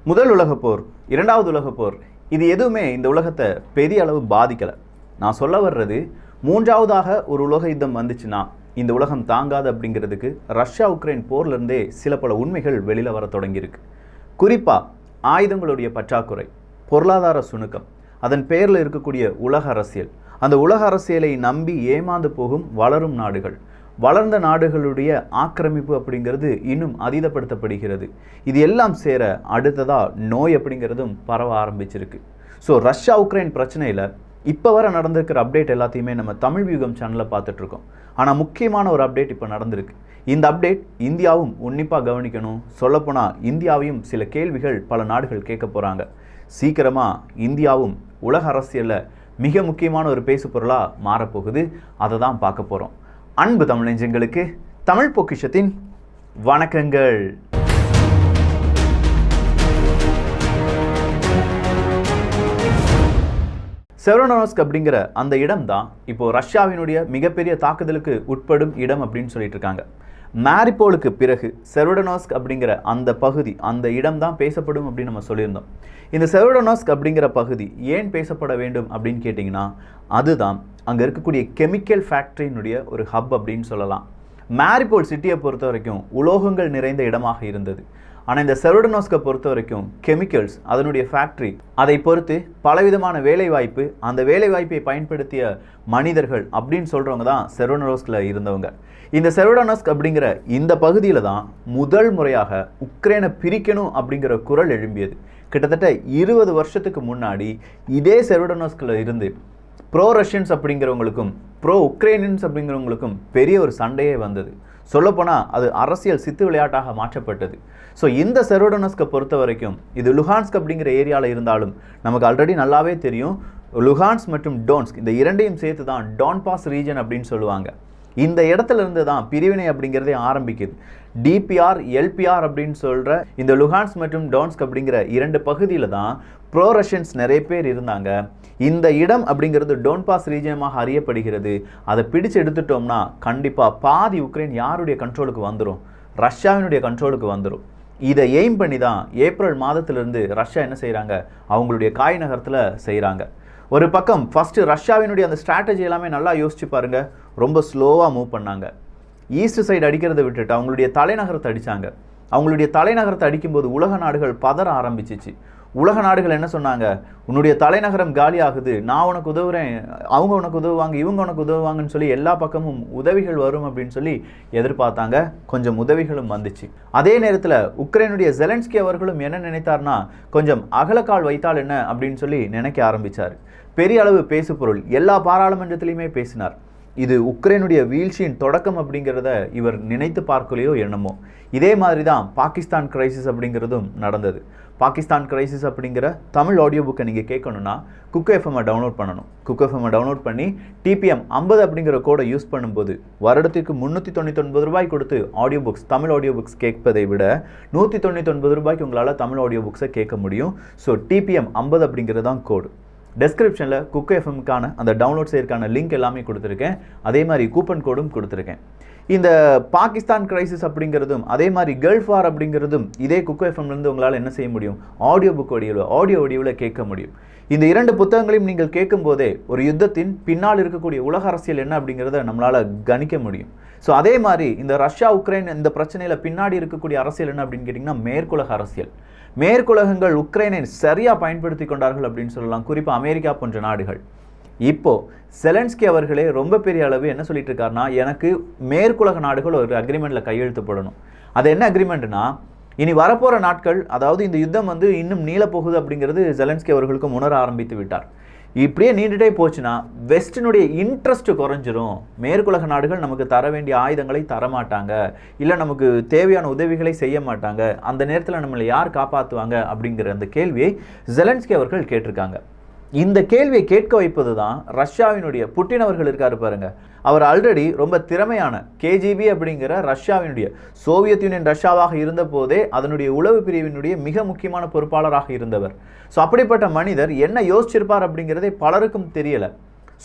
முதல் உலகப் போர், இரண்டாவது உலகப் போர், இது எதுவுமே இந்த உலகத்தை பெரிய அளவு பாதிக்கலை. நான் சொல்ல வர்றது, மூன்றாவதாக ஒரு உலக யுத்தம் வந்துச்சுன்னா இந்த உலகம் தாங்காது அப்படிங்கிறதுக்கு ரஷ்யா உக்ரைன் போர்லேருந்தே சில பல உண்மைகள் வெளியில் வர தொடங்கியிருக்கு. குறிப்பாக ஆயுதங்களுடைய பற்றாக்குறை, பொருளாதார சுணுக்கம், அதன் பேரில் இருக்கக்கூடிய உலக அரசியல், அந்த உலக அரசியலை நம்பி ஏமாந்து போகும் வளரும் நாடுகள், வளர்ந்த நாடுகளுடைய ஆக்கிரமிப்பு அப்படிங்கிறது இன்னும் அதீதப்படுத்தப்படுகிறது. இது எல்லாம் சேர அடுத்ததாக நோய் அப்படிங்கிறதும் பரவ ஆரம்பிச்சிருக்கு. ஸோ ரஷ்யா உக்ரைன் பிரச்சனையில் இப்போ வர நடந்திருக்கிற அப்டேட் எல்லாத்தையுமே நம்ம தமிழ் வியூகம் சேனலில் பார்த்துட்ருக்கோம். ஆனால் முக்கியமான ஒரு அப்டேட் இப்போ நடந்திருக்கு. இந்த அப்டேட் இந்தியாவும் உன்னிப்பாக கவனிக்கணும். சொல்லப்போனால் இந்தியாவையும் சில கேள்விகள் பல நாடுகள் கேட்க போகிறாங்க. சீக்கிரமாக இந்தியாவும் உலக அரசியலில் மிக முக்கியமான ஒரு பேசு பொருளாக மாறப்போகுது. அதை தான் பார்க்க போகிறோம். அன்பு தமிழ் நெஞ்சங்களுக்கு தமிழ் பொக்கிஷத்தின் வணக்கங்கள். செவரோடோனஸ்க் அப்படிங்கிற அந்த இடம் தான் இப்போ ரஷ்யாவினுடைய மிகப்பெரிய தாக்குதலுக்கு உட்படும் இடம் அப்படின்னு சொல்லிட்டு இருக்காங்க. மாரிபோலுக்கு பிறகு செவரோடோனஸ்க் அப்படிங்கிற அந்த பகுதி, அந்த இடம் தான் பேசப்படும் அப்படின்னு நம்ம சொல்லியிருந்தோம். இந்த செவரோடோனஸ்க் அப்படிங்கிற பகுதி ஏன் பேசப்பட வேண்டும் அப்படின்னு கேட்டிங்கன்னா, அதுதான் அங்கே இருக்கக்கூடிய கெமிக்கல் ஃபேக்ட்ரியினுடைய ஒரு ஹப் அப்படின்னு சொல்லலாம். மாரிபோல் சிட்டியை பொறுத்த வரைக்கும் உலோகங்கள் நிறைந்த இடமாக இருந்தது. ஆனால் இந்த செவரோடோனஸ்கை பொறுத்த வரைக்கும் கெமிக்கல்ஸ், அதனுடைய ஃபேக்ட்ரி, அதை பொறுத்து பலவிதமான வேலைவாய்ப்பு, அந்த வேலைவாய்ப்பை பயன்படுத்திய மனிதர்கள் அப்படின்னு சொல்கிறவங்க தான் செவரோடோனஸ்கில் இருந்தவங்க. இந்த செவரோடோனஸ்க் அப்படிங்கிற இந்த பகுதியில் தான் முதல் முறையாக உக்ரைனை பிரிக்கணும் அப்படிங்கிற குரல் எழும்பியது. கிட்டத்தட்ட 20 வருஷத்துக்கு முன்னாடி இதே செவரோடோனஸ்கில் இருந்து ப்ரோ ரஷ்யன்ஸ் அப்படிங்கிறவங்களுக்கும் ப்ரோ உக்ரைனியன்ஸ் அப்படிங்கிறவங்களுக்கும் பெரிய ஒரு சண்டையே வந்தது. சொல்லப்போனால் அது அரசியல் சித்து விளையாட்டாக மாற்றப்பட்டது. ஸோ இந்த செவரோடோனஸ்கை பொறுத்த வரைக்கும் இது லுஹான்ஸ்க் அப்படிங்கிற ஏரியாவில் இருந்தாலும் நமக்கு ஆல்ரெடி நல்லாவே தெரியும், லுஹான்ஸ் மற்றும் டோன்ஸ்க் இந்த இரண்டையும் சேர்த்து தான் டான்பாஸ் ரீஜன் அப்படின்னு சொல்லுவாங்க. இந்த இடத்துல இருந்து தான் பிரிவினை அப்படிங்கிறதே ஆரம்பிக்குது. டிபிஆர், எல்பிஆர் அப்படின்னு சொல்கிற இந்த லுஹான்ஸ் மற்றும் டோன்ஸ்க் அப்படிங்கிற இரண்டு பகுதியில் தான் ப்ரோ ரஷ்யன்ஸ் நிறைய பேர் இருந்தாங்க. இந்த இடம் அப்படிங்கிறது டோன்பாஸ் ரீஜனமாக அறியப்படுகிறது. அதை பிடிச்சு எடுத்துட்டோம்னா கண்டிப்பாக பாதி உக்ரைன் யாருடைய கண்ட்ரோலுக்கு வந்துடும்? ரஷ்யாவினுடைய கண்ட்ரோலுக்கு வந்துடும். இதை எய்ம் பண்ணி தான் ஏப்ரல் மாதத்திலிருந்து ரஷ்யா என்ன செய்கிறாங்க, அவங்களுடைய காய் நகரத்தில் செய்கிறாங்க. ஒரு பக்கம் ஃபஸ்ட்டு ரஷ்யாவினுடைய அந்த ஸ்ட்ராட்டஜி எல்லாமே நல்லா யோசிச்சு பாருங்கள். ரொம்ப ஸ்லோவாக மூவ் பண்ணாங்க. ஈஸ்ட் சைடு அடிக்கிறத விட்டுட்டு அவங்களுடைய தலைநகரத்தை அடித்தாங்க. அவங்களுடைய தலைநகரத்தை அடிக்கும்போது உலக நாடுகள் பதற ஆரம்பிச்சிச்சு. உலக நாடுகள் என்ன சொன்னாங்க, உன்னுடைய தலைநகரம் காலி ஆகுது, நான் உனக்கு உதவுறேன், அவங்க உனக்கு உதவுவாங்க, இவங்க உனக்கு உதவுவாங்கன்னு சொல்லி எல்லா பக்கமும் உதவிகள் வரும் அப்படின்னு சொல்லி எதிர்பார்த்தாங்க. கொஞ்சம் உதவிகளும் வந்துச்சு. அதே நேரத்தில் உக்ரைனுடைய ஜெலன்ஸ்கி அவர்களும் என்ன நினைத்தார்னா, கொஞ்சம் அகலக்கால் வைத்தால் என்ன அப்படின்னு சொல்லி நினைக்க ஆரம்பித்தார். பெரிய அளவு பேசு பொருள் எல்லா பாராளுமன்றத்திலையுமே பேசினார். இது உக்ரைனுடைய வீழ்ச்சியின் தொடக்கம் அப்படிங்கிறத இவர் நினைத்து பார்க்கலையோ என்னமோ. இதே மாதிரி தான் பாகிஸ்தான் கிரைசிஸ் அப்படிங்கிறதும் நடந்தது. பாகிஸ்தான் கிரைசிஸ் அப்படிங்கிற தமிழ் ஆடியோ புக்கை நீங்கள் கேட்கணுன்னா குக் எஃப்எம்மை டவுன்லோட் பண்ணணும். குக் எஃப்எம்மை டவுன்லோட் பண்ணி டிபிஎம் 50 அப்படிங்கிற கோடை யூஸ் பண்ணும்போது வருடத்திற்கு 399 ரூபாய் கொடுத்து audio books, Tamil audio books கேட்பதை விட 199 ரூபாய்க்கு உங்களால் தமிழ் ஆடியோ புக்ஸை கேட்க முடியும். ஸோ டிபிஎம் 50 அப்படிங்கிறது தான் கோடு. டெஸ்கிரிப்ஷனில் குக் எஃப்எம்க்கான அந்த டவுன்லோட் செய்யறதுக்கான லிங்க் எல்லாமே கொடுத்துருக்கேன். அதே மாதிரி கூப்பன் கோடும் கொடுத்துருக்கேன். இந்த பாகிஸ்தான் கிரைசிஸ் அப்படிங்கிறதும் அதே மாதிரி கல்ஃப் வார் அப்படிங்கிறதும் இதே குக் எஃப்எம்லேருந்து உங்களால் என்ன செய்ய முடியும், ஆடியோ புக் வடிவில் கேட்க முடியும். இந்த இரண்டு புத்தகங்களையும் நீங்கள் கேட்கும் போதே ஒரு யுத்தத்தின் பின்னால் இருக்கக்கூடிய உலக அரசியல் என்ன அப்படிங்கிறத நம்மளால் கணிக்க முடியும். ஸோ அதே மாதிரி இந்த ரஷ்யா உக்ரைன் இந்த பிரச்சனையில் பின்னாடி இருக்கக்கூடிய அரசியல் என்ன அப்படின்னு கேட்டிங்கன்னா மேற்குலக அரசியல். மேற்குலகங்கள் உக்ரைனை சரியாக பயன்படுத்தி கொண்டார்கள் அப்படின்னு சொல்லலாம். குறிப்பாக அமெரிக்கா போன்ற நாடுகள். இப்போது செலன்ஸ்கி அவர்களே ரொம்ப பெரிய அளவு என்ன சொல்லிட்டு இருக்காருன்னா, எனக்கு மேற்குலக நாடுகள் ஒரு அக்ரிமெண்ட்டில் கையெழுத்து போடணும். அது என்ன அக்ரிமெண்ட்னா, இனி வரப்போகிற நாட்கள், அதாவது இந்த யுத்தம் இன்னும் நீளப்போகுது அப்படிங்கிறது ஜெலன்ஸ்கி அவர்களுக்கும் உணர ஆரம்பித்து விட்டார். இப்படியே நீண்டுட்டே போச்சுன்னா வெஸ்டினுடைய இன்ட்ரெஸ்ட் குறைஞ்சிரும். மேற்குலக நாடுகள் நமக்கு தர வேண்டிய ஆயுதங்களை தரமாட்டாங்க, இல்லை நமக்கு தேவையான உதவிகளை செய்ய மாட்டாங்க. அந்த நேரத்தில் நம்மளை யார் காப்பாற்றுவாங்க அப்படிங்கிற அந்த கேள்வியை ஜெலன்ஸ்கி அவர்கள் கேட்டிருக்காங்க. இந்த கேள்வியை கேட்க வைப்பது தான் ரஷ்யாவினுடைய புட்டின் அவர்கள் இருக்காரு பாருங்க. அவர் ஆல்ரெடி ரொம்ப திறமையான கேஜிபி அப்படிங்கிற ரஷ்யாவினுடைய, சோவியத் யூனியன் ரஷ்யாவாக இருந்த போதே அதனுடைய உளவு பிரிவினுடைய மிக முக்கியமான பொறுப்பாளராக இருந்தவர். ஸோ அப்படிப்பட்ட மனிதர் என்ன யோசிச்சிருப்பார் அப்படிங்கிறதே பலருக்கும் தெரியலை.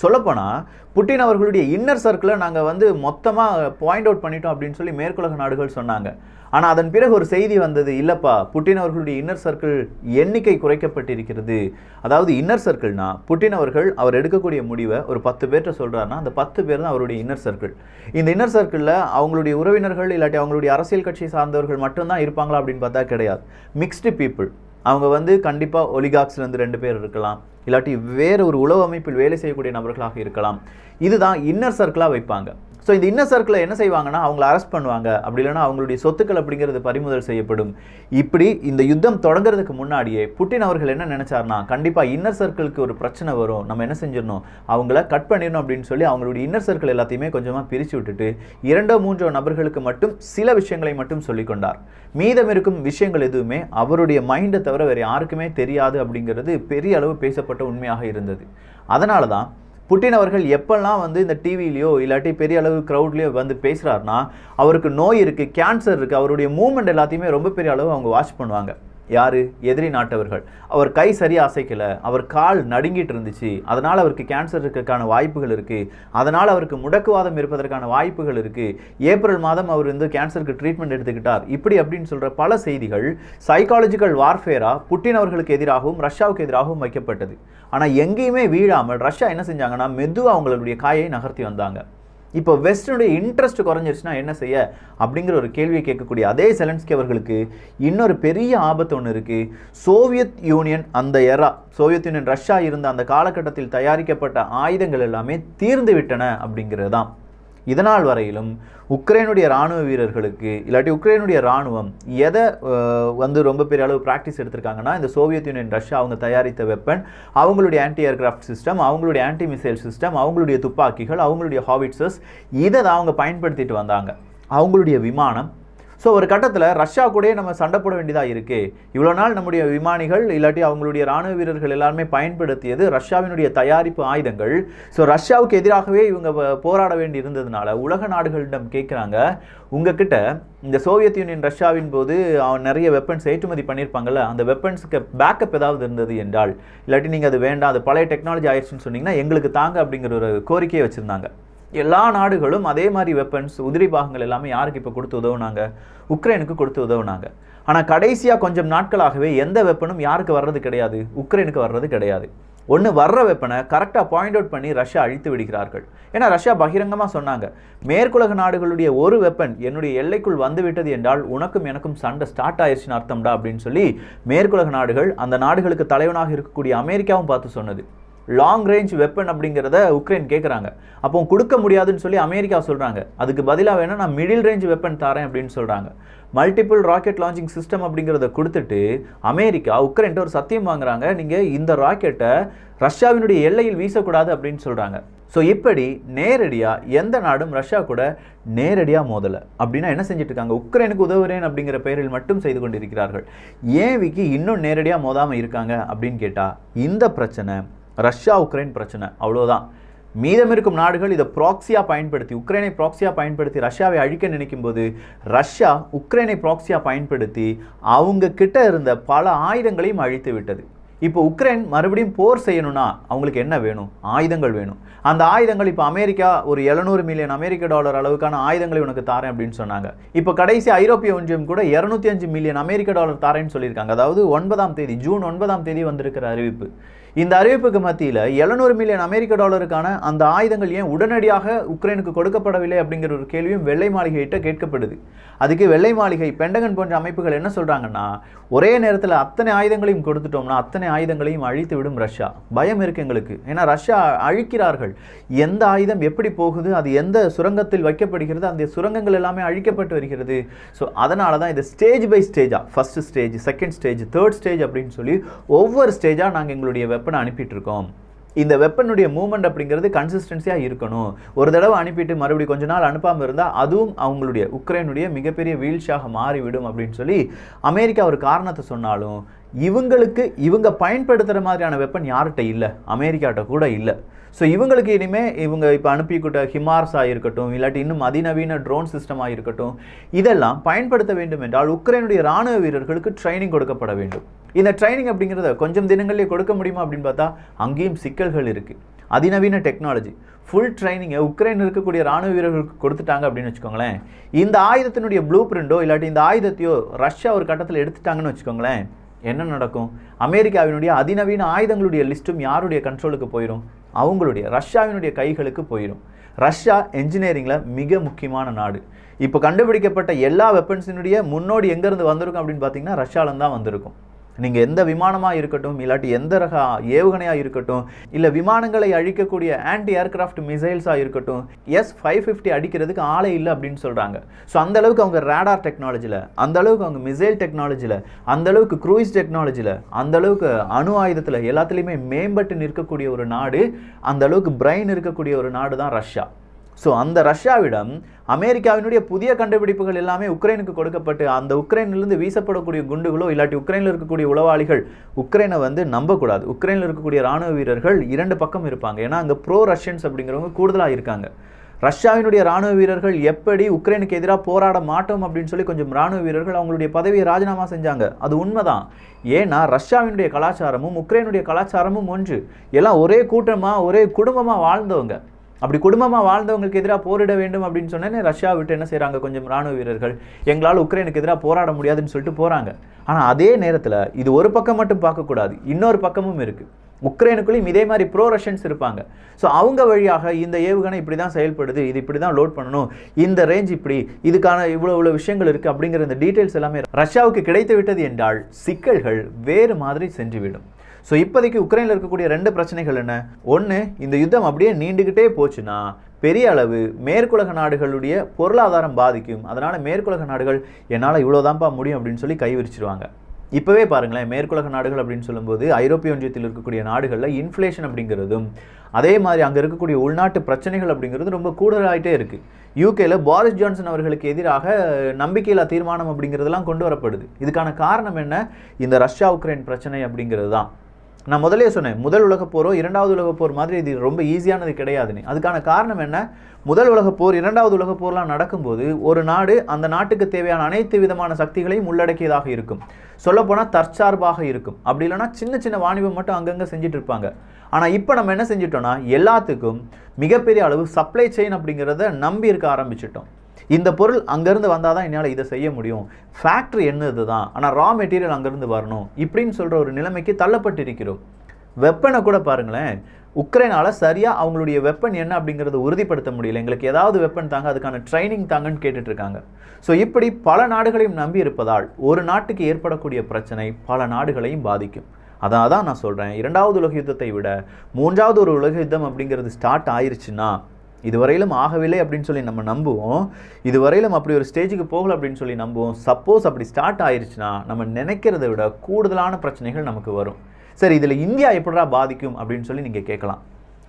சொல்லப்போனால் புட்டின் அவர்களுடைய இன்னர் சர்க்கிளை நாங்கள் வந்து மொத்தமாக பாயிண்ட் அவுட் பண்ணிட்டோம் அப்படின்னு சொல்லி மேற்குலக நாடுகள் சொன்னாங்க. ஆனால் அதன் பிறகு ஒரு செய்தி வந்தது, இல்லைப்பா புட்டின் அவர்களுடைய இன்னர் சர்க்கிள் எண்ணிக்கை குறைக்கப்பட்டிருக்கிறது. அதாவது இன்னர் சர்க்கிள்னா புட்டின் அவர் எடுக்கக்கூடிய முடிவை ஒரு 10 பேர்கிட்ட சொல்கிறாருன்னா அந்த 10 பேர் தான் அவருடைய இன்னர் சர்க்கிள். இந்த இன்னர் சர்க்கிளில் அவங்களுடைய உறவினர்கள் இல்லாட்டி அவங்களுடைய அரசியல் கட்சி சார்ந்தவர்கள் மட்டும்தான் இருப்பாங்களா அப்படின்னு பார்த்தா கிடையாது. Mixed people. அவங்க வந்து கண்டிப்பாக ஒலிகாக்ஸ்லேருந்து 2 பேர் இருக்கலாம், இல்லாட்டி வேறு ஒரு உளவு அமைப்பில் வேலை செய்யக்கூடிய நபர்களாக இருக்கலாம். இதுதான் இன்னர் சர்க்கிளாக வைப்பாங்க. ஸோ இந்த இன்னர் சர்க்கிளை என்ன செய்வாங்கன்னா அவங்கள அரெஸ்ட் பண்ணுவாங்க, அப்படி இல்லைன்னா அவங்களுடைய சொத்துக்கள் அப்படிங்கிறது பறிமுதல் செய்யப்படும். இப்படி இந்த யுத்தம் தொடங்குறதுக்கு முன்னாடியே புட்டின் அவர்கள் என்ன நினைச்சார்னா, கண்டிப்பாக இன்னர் சர்க்கிளுக்கு ஒரு பிரச்சனை வரும், நம்ம என்ன செஞ்சிடணும், அவங்கள கட் பண்ணிடணும் அப்படின்னு சொல்லி அவங்களுடைய இன்னர் சர்க்கிள் எல்லாத்தையுமே கொஞ்சமாக பிரித்து விட்டுட்டு 2-3 நபர்களுக்கு மட்டும் சில விஷயங்களை மட்டும் சொல்லிக்கொண்டார். மீதம் இருக்கும் விஷயங்கள் எதுவுமே அவருடைய மைண்டை தவிர வேறு யாருக்குமே தெரியாது அப்படிங்கிறது பெரிய அளவு பேசப்பட்ட உண்மையாக இருந்தது. அதனால தான் புட்டின் அவர்கள் எப்பெல்லாம் வந்து இந்த டிவிலையோ இல்லாட்டி பெரிய அளவு க்ரௌட்லேயோ வந்து பேசுகிறாருன்னா அவருக்கு நோய் இருக்குது, கேன்சர் இருக்குது, அவருடைய மூவ்மெண்ட் எல்லாத்தையுமே ரொம்ப பெரிய அளவு அவங்க வாட்ச் பண்ணுவாங்க. யார்? எதிரி நாட்டவர்கள். அவர் கை சரியாக அசைக்கலை, அவர் கால் நடுங்கிட்டு இருந்துச்சு, அதனால் அவருக்கு கேன்சர் இருக்கிறதுக்கான வாய்ப்புகள் இருக்குது, அதனால் அவருக்கு முடக்குவாதம் இருப்பதற்கான வாய்ப்புகள் இருக்குது, ஏப்ரல் மாதம் அவர் வந்து கேன்சருக்கு ட்ரீட்மெண்ட் எடுத்துக்கிட்டார், இப்படி அப்படின்னு சொல்கிற பல செய்திகள் சைக்காலஜிக்கல் வார்ஃபேராக புட்டின் அவர்களுக்கு எதிராகவும் ரஷ்யாவுக்கு எதிராகவும் வைக்கப்பட்டது. ஆனால் எங்கேயுமே வீழாமல் ரஷ்யா என்ன செஞ்சாங்கன்னா மெதுவாக அவங்களுடைய காயை நகர்த்தி வந்தாங்க. இப்போ வெஸ்டனுடைய இன்ட்ரெஸ்ட் குறைஞ்சிருச்சுன்னா என்ன செய்ய அப்படிங்கிற ஒரு கேள்வியை கேட்கக்கூடிய அதே செலன்ஸ்கி அவர்களுக்கு இன்னொரு பெரிய ஆபத்து ஒன்று இருக்குது. சோவியத் யூனியன் அந்த சோவியத் யூனியன் ரஷ்யா இருந்த அந்த காலகட்டத்தில் தயாரிக்கப்பட்ட ஆயுதங்கள் எல்லாமே தீர்ந்து விட்டன அப்படிங்கிறது தான். இதனால் வரையிலும் உக்ரைனுடைய இராணுவ வீரர்களுக்கு இல்லாட்டி உக்ரைனுடைய இராணுவம் எதை வந்து ரொம்ப பெரிய அளவு ப்ராக்டிஸ் எடுத்திருக்காங்கன்னா இந்த சோவியத் யூனியன் ரஷ்யா அவங்க தயாரித்த வெப்பன், அவங்களுடைய ஆன்டி ஏர்கிராஃப்ட் சிஸ்டம், அவங்களுடைய ஆன்டி மிசைல் சிஸ்டம், அவங்களுடைய துப்பாக்கிகள், அவங்களுடைய ஹாவிட்சர்ஸ், இதை தான் அவங்க பயன்படுத்திட்டு வந்தாங்க. அவங்களுடைய விமானம். ஸோ ஒரு கட்டத்தில் ரஷ்யா கூட நம்ம சண்டை போட வேண்டியதாக இருக்குது. இவ்வளோ நாள் நம்முடைய விமானிகள் இல்லாட்டி அவங்களுடைய இராணுவ வீரர்கள் எல்லாருமே பயன்படுத்தியது ரஷ்யாவினுடைய தயாரிப்பு ஆயுதங்கள். ஸோ ரஷ்யாவுக்கு எதிராகவே இவங்க போராட வேண்டி இருந்ததுனால உலக நாடுகளிடம் கேட்குறாங்க, உங்ககிட்ட இந்த சோவியத் யூனியன் ரஷ்யாவின் போது அவன் நிறைய வெப்பன்ஸ் ஏற்றுமதி பண்ணியிருப்பாங்கல்ல, அந்த வெப்பன்ஸுக்கு பேக்கப் ஏதாவது இருந்தது என்றால், இல்லாட்டி நீங்கள் அது வேண்டாம், அது பழைய டெக்னாலஜி ஆயிடுச்சுன்னு சொன்னீங்கன்னா எங்களுக்கு தாங்க அப்படிங்கிற ஒரு கோரிக்கையை வச்சுருந்தாங்க. எல்லா நாடுகளும் அதே மாதிரி வெப்பன்ஸ் உதிரி பாகங்கள் எல்லாமே யாருக்கு இப்போ கொடுத்து உதவுனாங்க? உக்ரைனுக்கு கொடுத்து உதவுனாங்க. ஆனால் கடைசியாக கொஞ்சம் நாட்களாகவே எந்த வெப்பனும் யாருக்கு வர்றது கிடையாது, உக்ரைனுக்கு வர்றது கிடையாது. ஒன்று வர்ற வெப்பனை கரெக்டாக பாயிண்ட் அவுட் பண்ணி ரஷ்யா அழித்து விடுகிறார்கள். ஏன்னா ரஷ்யா பகிரங்கமாக சொன்னாங்க, மேற்குலக நாடுகளுடைய ஒரு வெப்பன் என்னுடைய எல்லைக்குள் வந்துவிட்டது என்றால் உனக்கும் எனக்கும் சண்டை ஸ்டார்ட் ஆயிடுச்சுன்னு அர்த்தம்டா அப்படின்னு சொல்லி மேற்குலக நாடுகள், அந்த நாடுகளுக்கு தலைவனாக இருக்கக்கூடிய அமெரிக்காவும் பார்த்து சொன்னது. லாங் ரேஞ்ச் வெப்பன் அப்படிங்கிறத உக்ரைன் கேட்குறாங்க. அப்போ கொடுக்க முடியாதுன்னு சொல்லி அமெரிக்கா சொல்கிறாங்க. அதுக்கு பதிலாக வேணால் நான் மிடில் ரேஞ்ச் வெப்பன் தரேன் அப்படின்னு சொல்கிறாங்க. மல்டிபிள் ராக்கெட் லான்ச்சிங் சிஸ்டம் அப்படிங்கிறத கொடுத்துட்டு அமெரிக்கா உக்ரைன்ட்டு ஒரு சத்தியம் வாங்குறாங்க, நீங்கள் இந்த ராக்கெட்டை ரஷ்யாவினுடைய எல்லையில் வீசக்கூடாது அப்படின்னு சொல்கிறாங்க. ஸோ இப்படி நேரடியாக எந்த நாடும் ரஷ்யா கூட நேரடியாக மோதலை. அப்படின்னா என்ன செஞ்சுட்டு இருக்காங்க? உக்ரைனுக்கு உதவுறேன் அப்படிங்கிற பெயரில் மட்டும் செய்து கொண்டிருக்கிறார்கள். ஏன் விக்கி இன்னும் நேரடியாக மோதாமல் இருக்காங்க அப்படின்னு கேட்டால், இந்த பிரச்சனை ரஷ்யா உக்ரைன் பிரச்சனை, அவ்வளோதான். மீதம் இருக்கும் நாடுகள் இதை ப்ராக்சியாக பயன்படுத்தி, உக்ரைனை ப்ராக்சியாக பயன்படுத்தி ரஷ்யாவை அழிக்க நினைக்கும் போது ரஷ்யா உக்ரைனை ப்ராக்சியாக பயன்படுத்தி அவங்க கிட்ட இருந்த பல ஆயுதங்களையும் அழித்து விட்டது. இப்போ உக்ரைன் மறுபடியும் போர் செய்யணும்னா அவங்களுக்கு என்ன வேணும்? ஆயுதங்கள் வேணும். அந்த ஆயுதங்கள் இப்போ அமெரிக்கா ஒரு 700 மில்லியன் அமெரிக்க டாலர் அளவுக்கான ஆயுதங்களை உனக்கு தாரேன் அப்படின்னு சொன்னாங்க. இப்போ கடைசி ஐரோப்பிய ஒன்றியம் கூட 205 மில்லியன் அமெரிக்க டாலர் தாரேன்னு சொல்லியிருக்காங்க. அதாவது ஜூன் 9 வந்திருக்கிற அறிவிப்பு. இந்த அறிவிப்புக்கு மத்தியில் 700 மில்லியன் அமெரிக்க டாலருக்கான அந்த ஆயுதங்கள் ஏன் உடனடியாக உக்ரைனுக்கு கொடுக்கப்படவில்லை அப்படிங்கிற ஒரு கேள்வியும் வெள்ளை மாளிகையிட்ட கேட்கப்படுது. அதுக்கு வெள்ளை மாளிகை, பெண்டகன் போன்ற அமைப்புகள் என்ன சொல்கிறாங்கன்னா, ஒரே நேரத்தில் அத்தனை ஆயுதங்களையும் கொடுத்துட்டோம்னா அத்தனை ஆயுதங்களையும் அழித்து விடும் ரஷ்யா. பயம் இருக்குது எங்களுக்கு. ஏன்னா ரஷ்யா அழிக்கிறார்கள். எந்த ஆயுதம் எப்படி போகுது, அது எந்த சுரங்கத்தில் வைக்கப்படுகிறது, அந்த சுரங்கங்கள் எல்லாமே அழிக்கப்பட்டு வருகிறது. ஸோ அதனால தான் இது ஸ்டேஜ் பை ஸ்டேஜாக, first stage, second stage, third stage அப்படின்னு சொல்லி ஒவ்வொரு ஸ்டேஜாக நாங்கள் எங்களுடைய வெப்பனை அனுப்பிட்டு இருக்கோம். இந்த வெப்பனுடைய மூவ்மெண்ட் அப்படிங்கிறது கன்சிஸ்டன்சியாக இருக்கணும். ஒரு தடவை அனுப்பிட்டு மறுபடியும் கொஞ்ச நாள் அனுப்பாமல் இருந்தால் அதுவும் அவங்களுடைய உக்ரைனுடைய மிகப்பெரிய வீழ்ச்சியாக மாறிவிடும் அப்படின்னு சொல்லி அமெரிக்கா ஒரு காரணத்தை சொன்னாலும், இவங்க பயன்படுத்துகிற மாதிரியான வெப்பன் யார்கிட்ட இல்லை, அமெரிக்காட்ட கூட இல்லை. ஸோ இவங்களுக்கு இனிமேல் இவங்க இப்போ அனுப்பிக்கிட்ட ஹிமார்ஸாக இருக்கட்டும், இல்லாட்டி இன்னும் அதிநவீன ட்ரோன் சிஸ்டமாக இருக்கட்டும், இதெல்லாம் பயன்படுத்த வேண்டும் என்றால் உக்ரைனுடைய இராணுவ வீரர்களுக்கு ட்ரைனிங் கொடுக்கப்பட வேண்டும். இந்த ட்ரைனிங் அப்படிங்கிறத கொஞ்சம் தினங்கள்லேயே கொடுக்க முடியுமா அப்படின்னு பார்த்தா அங்கேயும் சிக்கல்கள் இருக்குது. அதிநவீன டெக்னாலஜி, ஃபுல் ட்ரைனிங்கை உக்ரைன் இருக்கக்கூடிய ராணுவ வீரர்களுக்கு கொடுத்துட்டாங்க அப்படின்னு வச்சுக்கோங்களேன். இந்த ஆயுதத்தினுடைய ப்ளூ பிரிண்டோ இல்லாட்டி இந்த ஆயுதத்தையோ ரஷ்யா ஒரு கட்டத்தில் எடுத்துட்டாங்கன்னு வச்சுக்கோங்களேன், என்ன நடக்கும்? அமெரிக்காவினுடைய அதிநவீன ஆயுதங்களுடைய லிஸ்ட்டும் யாருடைய கண்ட்ரோலுக்கு போயிடும்? அவங்களுடைய, ரஷ்யாவினுடைய கைகளுக்கு போயிடும். ரஷ்யா என்ஜினியரிங்கில் மிக முக்கியமான நாடு. இப்போ கண்டுபிடிக்கப்பட்ட எல்லா வெப்பன்ஸினுடைய முன்னோடி எங்கேருந்து வந்திருக்கும் அப்படின்னு பார்த்தீங்கன்னா ரஷ்யாவிலேருந்து தான் வந்திருக்கும். நீங்கள் எந்த விமானமாக இருக்கட்டும், இல்லாட்டி எந்த ரக ஏவுகணையாக இருக்கட்டும், இல்லை விமானங்களை அழிக்கக்கூடிய ஆன்டி ஏர்கிராஃப்ட் மிசைல்ஸாக இருக்கட்டும், S-550 அடிக்கிறதுக்கு ஆளே இல்லை அப்படின்னு சொல்கிறாங்க. ஸோ அந்தளவுக்கு அவங்க ரேடார் டெக்னாலஜியில், அந்தளவுக்கு அவங்க மிசைல் டெக்னாலஜியில், அந்தளவுக்கு க்ரூயிஸ் டெக்னாலஜியில், அந்தளவுக்கு அணு ஆயுதத்தில் எல்லாத்துலேயுமே மேம்பட்டு நிற்கக்கூடிய ஒரு நாடு, அந்தளவுக்கு பிரெயின் இருக்கக்கூடிய ஒரு நாடு தான் ரஷ்யா. ஸோ அந்த ரஷ்யாவிடம் அமெரிக்காவினுடைய புதிய கண்டுபிடிப்புகள் எல்லாமே உக்ரைனுக்கு கொடுக்கப்பட்டு, அந்த உக்ரைனிலிருந்து வீசப்படக்கூடிய குண்டுகளோ இல்லாட்டி உக்ரைனில் இருக்கக்கூடிய உளவாளிகள் உக்ரைனை நம்பக்கூடாது. உக்ரைனில் இருக்கக்கூடிய ராணுவ வீரர்கள் இரண்டு பக்கம் இருப்பாங்க. ஏன்னா அங்கே ப்ரோ ரஷ்யன்ஸ் அப்படிங்கிறவங்க கூடுதலாக இருக்காங்க. ரஷ்யாவினுடைய ராணுவ வீரர்கள் எப்படி உக்ரைனுக்கு எதிராக போராட மாட்டோம் அப்படின்னு சொல்லி கொஞ்சம் ராணுவ வீரர்கள் அவங்களுடைய பதவியை ராஜினாமா செஞ்சாங்க. அது உண்மைதான். ஏன்னா ரஷ்யாவினுடைய கலாச்சாரமும் உக்ரைனுடைய கலாச்சாரமும் ஒன்று. எல்லாம் ஒரே கூட்டமாக ஒரே குடும்பமாக வாழ்ந்தவங்க. அப்படி குடும்பமாக வாழ்ந்தவங்களுக்கு எதிராக போரிட வேண்டும் அப்படின்னு சொன்னேன்னு ரஷ்யா விட்டு என்ன செய்கிறாங்க, கொஞ்சம் ராணுவ வீரர்கள் எங்களால் உக்ரைனுக்கு எதிராக போராட முடியாதுன்னு சொல்லிட்டு போகிறாங்க. ஆனால் அதே நேரத்தில் இது ஒரு பக்கம் மட்டும் பார்க்கக்கூடாது, இன்னொரு பக்கமும் இருக்குது. உக்ரைனுக்குள்ளேயும் இதே மாதிரி ப்ரோ ரஷ்யன்ஸ் இருப்பாங்க. ஸோ அவங்க வழியாக இந்த ஏவுகணை இப்படி தான் செயல்படுது, இது இப்படி தான் லோட் பண்ணணும், இந்த ரேஞ்ச் இப்படி, இதுக்கான இவ்வளோ விஷயங்கள் இருக்குது அப்படிங்கிற இந்த டீட்டெயில்ஸ் எல்லாமே ரஷ்யாவுக்கு கிடைத்து விட்டது என்றால் சிக்கல்கள் வேறு மாதிரி சென்றுவிடும். ஸோ இப்போதைக்கு உக்ரைனில் இருக்கக்கூடிய ரெண்டு பிரச்சனைகள் என்ன? ஒன்று, இந்த யுத்தம் அப்படியே நீண்டுக்கிட்டே போச்சுன்னா பெரிய அளவு மேற்குலக நாடுகளுடைய பொருளாதாரம் பாதிக்கும். அதனால் மேற்குலக நாடுகள் என்னால் இவ்வளோதான்ப்பா முடியும் அப்படின்னு சொல்லி கைவிரிச்சிருவாங்க. இப்போவே பாருங்களேன், மேற்குலக நாடுகள் அப்படின்னு சொல்லும்போது ஐரோப்பிய ஒன்றியத்தில் இருக்கக்கூடிய நாடுகளில் இன்ஃப்ளேஷன் அப்படிங்கிறதும் அதே மாதிரி அங்கே இருக்கக்கூடிய உள்நாட்டு பிரச்சனைகள் அப்படிங்கிறது ரொம்ப கூடுதலாகிட்டே இருக்குது. யூகேல பாரிஸ் ஜான்சன் அவர்களுக்கு எதிராக நம்பிக்கையில்லா தீர்மானம் அப்படிங்கிறதெல்லாம் கொண்டு வரப்படுது. இதுக்கான காரணம் என்ன? இந்த ரஷ்யா உக்ரைன் பிரச்சனை அப்படிங்கிறது தான். நான் முதலே சொன்னேன், முதல் உலகப் போரோ இரண்டாவது உலகப் போர் மாதிரி இது ரொம்ப ஈஸியானது கிடையாதுன்னு. அதுக்கான காரணம் என்ன? முதல் உலகப் போர் இரண்டாவது உலகப் போர்லாம் நடக்கும்போது ஒரு நாடு அந்த நாட்டுக்கு தேவையான அனைத்து விதமான சக்திகளையும் உள்ளடக்கியதாக இருக்கும். சொல்லப்போனால் தற்சார்பாக இருக்கும். அப்படி இல்லைனா சின்ன சின்ன வாணிபம் மட்டும் அங்கங்கே செஞ்சுட்டு இருப்பாங்க. ஆனால் இப்போ நம்ம என்ன செஞ்சிட்டோம்னா எல்லாத்துக்கும் மிகப்பெரிய அளவு சப்ளை செயின் அப்படிங்கிறத நம்பி இருக்க ஆரம்பிச்சிட்டோம். இந்த பொருள் அங்கேருந்து வந்தால் தான் என்னால் இதை செய்ய முடியும், ஃபேக்ட்ரி என்னது தான், ஆனால் ரா மெட்டீரியல் அங்கேருந்து வரணும் இப்படின்னு சொல்கிற ஒரு நிலைமைக்கு தள்ளப்பட்டிருக்கிறோம். வெப்பனை கூட பாருங்களேன், உக்ரைனால் சரியாக அவங்களுடைய வெப்பன் என்ன அப்படிங்கிறத உறுதிப்படுத்த முடியல. எங்களுக்கு ஏதாவது வெப்பன் தாங்க, அதுக்கான ட்ரைனிங் தாங்கன்னு கேட்டுட்ருக்காங்க. ஸோ இப்படி பல நாடுகளையும் நம்பி இருப்பதால் ஒரு நாட்டுக்கு ஏற்படக்கூடிய பிரச்சனை பல நாடுகளையும் பாதிக்கும். அதான் நான் சொல்கிறேன், இரண்டாவது உலக யுத்தத்தை விட மூன்றாவது ஒரு உலக யுத்தம் அப்படிங்கிறது ஸ்டார்ட் ஆயிடுச்சுன்னா, இதுவரையிலும் ஆகவில்லை அப்படின்னு சொல்லி நம்ம நம்புவோம், இதுவரையிலும் அப்படி ஒரு ஸ்டேஜுக்கு போகலை அப்படின்னு சொல்லி நம்புவோம். சப்போஸ் அப்படி ஸ்டார்ட் ஆயிடுச்சுன்னா நம்ம நினைக்கிறத விட கூடுதலான பிரச்சனைகள் நமக்கு வரும். சரி, இதில் இந்தியா எப்படிடா பாதிக்கும் அப்படின்னு சொல்லி நீங்கள் கேட்கலாம்.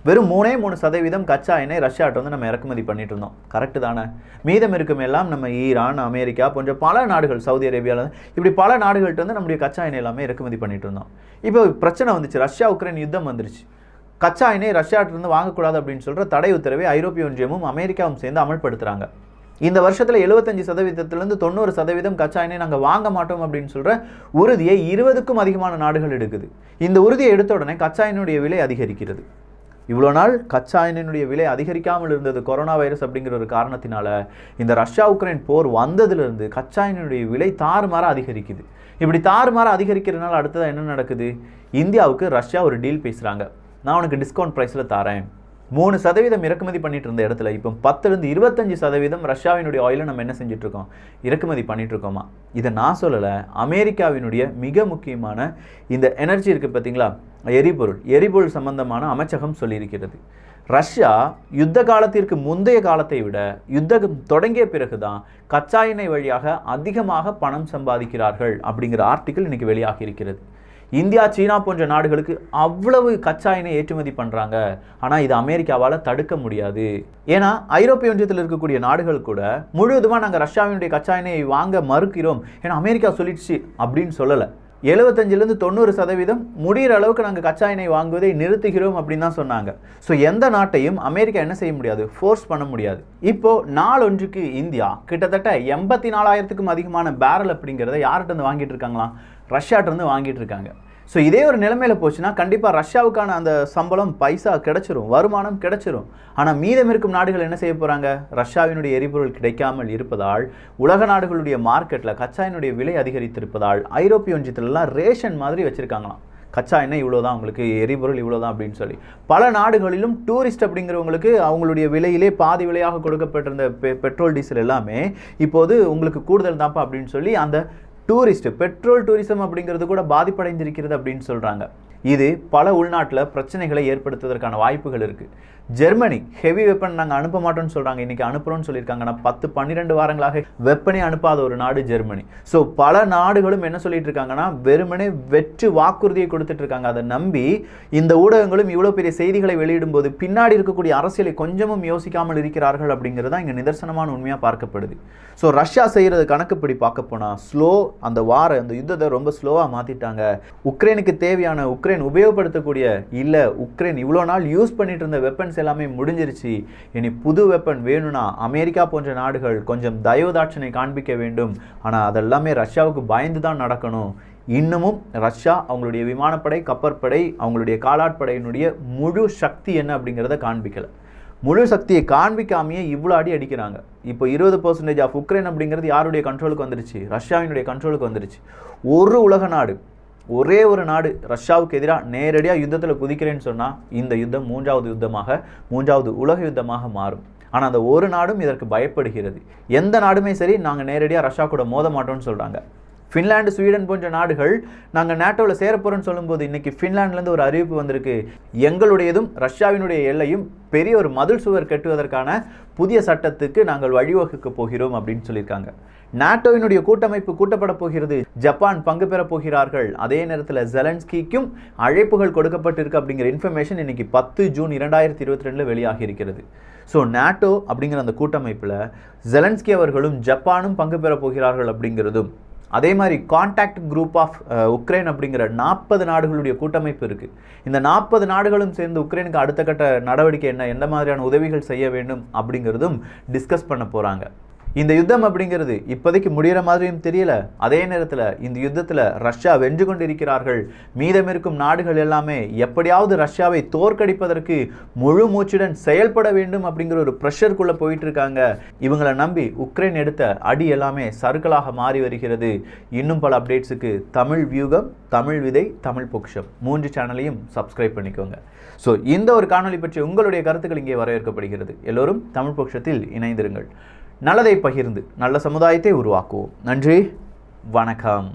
வெறும் 3% கச்சா எண்ணெய் ரஷ்யாட்ட நம்ம இறக்குமதி பண்ணிட்டு இருந்தோம், கரெக்டு தானே? மீதம் இருக்கும் எல்லாம் நம்ம ஈரான், அமெரிக்கா போன்ற பல நாடுகள், சவுதி அரேபியாவில் இப்படி பல நாடுகள்கிட்ட நம்முடைய கச்சா எண்ணெய் எல்லாமே இறக்குமதி பண்ணிட்டு இருந்தோம். இப்போ பிரச்சனை வந்துச்சு, ரஷ்யா உக்ரைன் யுத்தம் வந்துருச்சு. கச்சா எண்ணெய் ரஷ்யாட்டிருந்து வாங்கக்கூடாது அப்படின்னு சொல்கிற தடை உத்தரவை ஐரோப்பிய ஒன்றியமும் அமெரிக்காவும் சேர்ந்து அமல்படுத்துகிறாங்க. இந்த வருஷத்தில் 75%லேருந்து 90% கச்சா எண்ணெய் நாங்கள் வாங்க மாட்டோம் அப்படின்னு சொல்கிற உறுதியை 20க்கும் அதிகமான நாடுகள் எடுக்குது. இந்த உறுதியை எடுத்த உடனே கச்சா எண்ணெயுடைய விலை அதிகரிக்கிறது. இவ்வளோ நாள் கச்சா எண்ணெயினுடைய விலை அதிகரிக்காமல் இருந்தது கொரோனா வைரஸ் அப்படிங்கிற ஒரு காரணத்தினால. இந்த ரஷ்யா உக்ரைன் போர் வந்ததுலேருந்து கச்சா எண்ணெயுடைய விலை தாறுமாறாக அதிகரிக்குது. இப்படி தாறுமாறாக அதிகரிக்கிறதுனால அடுத்ததாக என்ன நடக்குது? இந்தியாவுக்கு ரஷ்யா ஒரு டீல் பேசுகிறாங்க. நான் உனக்கு டிஸ்கவுண்ட் ப்ரைஸில் தரேன். 3% இறக்குமதி பண்ணிட்டு இருந்த இடத்துல இப்போ 10லேருந்து 25% ரஷ்யாவினுடைய ஆயிலை நம்ம என்ன செஞ்சிட்ருக்கோம், இறக்குமதி பண்ணிகிட்ருக்கோமா? இதை நான் சொல்லலை, அமெரிக்காவினுடைய மிக முக்கியமான இந்த எனர்ஜி இருக்குது பார்த்தீங்களா, எரிபொருள் சம்பந்தமான அமைச்சகம் சொல்லியிருக்கிறது. ரஷ்யா யுத்த காலத்திற்கு முந்தைய காலத்தை விட யுத்தம் தொடங்கிய பிறகு தான் கச்சா எண்ணெய் வழியாக அதிகமாக பணம் சம்பாதிக்கிறார்கள் அப்படிங்கிற ஆர்டிக்கிள் இன்றைக்கி வெளியாகி இருக்கிறது. இந்தியா, சீனா போன்ற நாடுகளுக்கு அவ்வளவு கச்சா எண்ணெய் ஏற்றுமதி பண்ணுறாங்க. ஆனால் இது அமெரிக்காவால் தடுக்க முடியாது. ஏன்னா ஐரோப்பிய ஒன்றியத்தில் இருக்கக்கூடிய நாடுகள் கூட முழுவதுமாக நாங்கள் ரஷ்யாவினுடைய கச்சா எண்ணெயை வாங்க மறுக்கிறோம், ஏன்னா அமெரிக்கா சொல்லிடுச்சு அப்படின்னு சொல்லலை. 75லேருந்து 90% முடிகிற அளவுக்கு நாங்கள் கச்சா எண்ணெய் வாங்குவதை நிறுத்துகிறோம் அப்படின்னு தான் சொன்னாங்க. ஸோ எந்த நாட்டையும் அமெரிக்கா என்ன செய்ய முடியாது, ஃபோர்ஸ் பண்ண முடியாது. இப்போது நாளொன்றுக்கு இந்தியா கிட்டத்தட்ட 84,000க்கும் அதிகமான பேரல் அப்படிங்கிறத யார்கிட்ட இருந்து வாங்கிட்டு இருக்காங்களாம், ரஷ்யாட்டிருந்து வாங்கிட்டு இருக்காங்க. ஸோ இதே ஒரு நிலைமையில போச்சுன்னா கண்டிப்பாக ரஷ்யாவுக்கான அந்த சம்பளம் பைசா கிடைச்சிரும், வருமானம் கிடைச்சிரும். ஆனால் மீதம் இருக்கும் நாடுகள் என்ன செய்ய போகிறாங்க? ரஷ்யாவினுடைய எரிபொருள் கிடைக்காமல் இருப்பதால் உலக நாடுகளுடைய மார்க்கெட்டில் கச்சா எண்ணெயுடைய விலை அதிகரித்திருப்பதால் ஐரோப்பிய ஒன்றியத்திலலாம் ரேஷன் மாதிரி வச்சுருக்காங்களாம். கச்சா எண்ணெய் இவ்வளோ தான், உங்களுக்கு எரிபொருள் இவ்வளோ தான் அப்படின்னு சொல்லி பல நாடுகளிலும் டூரிஸ்ட் அப்படிங்கிறவங்களுக்கு அவங்களுடைய விலையிலே பாதி விலையாக கொடுக்கப்பட்டிருந்த பெட்ரோல் டீசல் எல்லாமே இப்போது உங்களுக்கு கூடுதல் தான்ப்பா அப்படின்னு சொல்லி அந்த பெட்ரோல் டூரிசம் அப்படிங்கிறது கூட பாதிப்படைந்திருக்கிறது அப்படின்னு சொல்கிறாங்க. இது பல உள்நாட்டில் பிரச்சனைகளை ஏற்படுத்துவதற்கான வாய்ப்புகள் இருக்குது. ஜெர்மனி ஹெவி வெப்பன் நாங்கள் அனுப்ப மாட்டோம்னு சொல்கிறாங்க, இன்றைக்கி அனுப்புகிறோன்னு சொல்லியிருக்காங்க. ஆனால் 10-12 வாரங்களாக வெப்பனே அனுப்பாத ஒரு நாடு ஜெர்மனி. ஸோ பல நாடுகளும் என்ன சொல்லிட்டு இருக்காங்கன்னா வெறுமனே வெற்று வாக்குறுதியை கொடுத்துட்டு இருக்காங்க. அதை நம்பி இந்த ஊடகங்களும் இவ்வளோ பெரிய செய்திகளை வெளியிடும் போது பின்னாடி இருக்கக்கூடிய அரசியலை கொஞ்சமும் யோசிக்காமல் இருக்கிறார்கள் அப்படிங்கிறது தான் இங்கே நிதர்சனமான உண்மையாக பார்க்கப்படுது. ஸோ ரஷ்யா செய்கிறது கணக்குப்படி பார்க்க போனால் அந்த யுத்தத்தை ரொம்ப ஸ்லோவாக மாற்றிட்டாங்க. உக்ரைனுக்கு தேவையான உக்ரைன் உபயோகப்படுத்தக்கூடிய உக்ரைன் இவ்வளோ நாள் யூஸ் பண்ணிட்டு இருந்த வெப்பன்ஸ் எல்லாமே முடிஞ்சிருச்சு. இனி புது வெப்பன் வேணும்னா அமெரிக்கா போன்ற நாடுகள் கொஞ்சம் தயவுதாட்சனை காண்பிக்க வேண்டும். ஆனால் அதெல்லாமே ரஷ்யாவுக்கு பயந்து தான் நடக்கணும். இன்னமும் ரஷ்யா அவங்களுடைய விமானப்படை, கப்பற்படை, அவங்களுடைய காலாட்படையினுடைய முழு சக்தி என்ன அப்படிங்கிறத காண்பிக்கலை. முழு சக்தியை காண்பிக்காமையே இவ்வளோ அடி அடிக்கிறாங்க. இப்போ 20% ஆஃப் உக்ரைன் அப்படிங்கிறது யாருடைய கண்ட்ரோலுக்கு வந்துருச்சு? ரஷ்யாவினுடைய கண்ட்ரோலுக்கு வந்துருச்சு. ஒரு உலக நாடு, ஒரே ஒரு நாடு ரஷ்யாவுக்கு எதிராக நேரடியாக யுத்தத்தில் குதிக்கிறேன்னு சொன்னால் இந்த யுத்தம் மூன்றாவது உலக யுத்தமாக மாறும். ஆனால் அந்த ஒரு நாடும் இதற்கு பயப்படுகிறது. எந்த நாடுமே சரி நாங்கள் நேரடியாக ரஷ்யா கூட மோத மாட்டோம்னு சொல்கிறாங்க. ஃபின்லாண்டு, ஸ்வீடன் போன்ற நாடுகள் நாங்கள் நேட்டோவில் சேரப்போகிறோன்னு சொல்லும்போது இன்றைக்கி ஃபின்லாண்ட்லேருந்து ஒரு அறிவிப்பு வந்திருக்கு. எங்களுடையதும் ரஷ்யாவினுடைய எல்லையும் பெரிய ஒரு மதில் சுவர் கட்டுவதற்கான புதிய சட்டத்துக்கு நாங்கள் வழிவகுக்க போகிறோம் அப்படின்னு சொல்லியிருக்காங்க. நாட்டோவினுடைய கூட்டமைப்பு கூட்டப்பட போகிறது. ஜப்பான் பங்கு பெறப் போகிறார்கள். அதே நேரத்தில் ஜெலன்ஸ்கிக்கும் அழைப்புகள் கொடுக்கப்பட்டிருக்கு அப்படிங்கிற இன்ஃபர்மேஷன் இன்னைக்கு 10 ஜூன் 2022 வெளியாகி இருக்கிறது. ஸோ நாட்டோ அப்படிங்கிற அந்த கூட்டமைப்பில் ஜெலன்ஸ்கி அவர்களும் ஜப்பானும் பங்கு பெறப் போகிறார்கள் அப்படிங்கிறதும், அதே மாதிரி கான்டாக்ட் குரூப் ஆஃப் உக்ரைன் அப்படிங்கிற 40 நாடுகளுடைய கூட்டமைப்பு இருக்குது. இந்த 40 நாடுகளும் சேர்ந்து உக்ரைனுக்கு அடுத்த கட்ட நடவடிக்கை எந்த மாதிரியான உதவிகள் செய்ய வேண்டும் அப்படிங்கிறதும் டிஸ்கஸ் பண்ண போகிறாங்க. இந்த யுத்தம் அப்படிங்கிறது இப்போதைக்கு முடிகிற மாதிரியும் தெரியல. அதே நேரத்தில் இந்த யுத்தத்தில் ரஷ்யா வென்று கொண்டிருக்கிறார்கள். மீதம் இருக்கும் நாடுகள் எல்லாமே எப்படியாவது ரஷ்யாவை தோற்கடிப்பதற்கு முழு மூச்சுடன் செயல்பட வேண்டும் அப்படிங்கிற ஒரு ப்ரெஷருக்குள்ளே போயிட்டு இருக்காங்க. இவங்களை நம்பி உக்ரைன் எடுத்த அடி எல்லாமே சறுக்கலாக மாறி வருகிறது. இன்னும் பல அப்டேட்ஸுக்கு தமிழ் வியூகம், தமிழ் விதை, தமிழ் பொக்கிஷம் 3 சேனலையும் சப்ஸ்கிரைப் பண்ணிக்கோங்க. ஸோ இந்த ஒரு காணொலி பற்றி உங்களுடைய கருத்துக்கள் இங்கே வரவேற்கப்படுகிறது. எல்லோரும் தமிழ் பொக்கிஷத்தில் இணைந்திருங்கள். நல்லதை பகிர்ந்து நல்ல சமுதாயத்தை உருவாக்குவோம். நன்றி, வணக்கம்.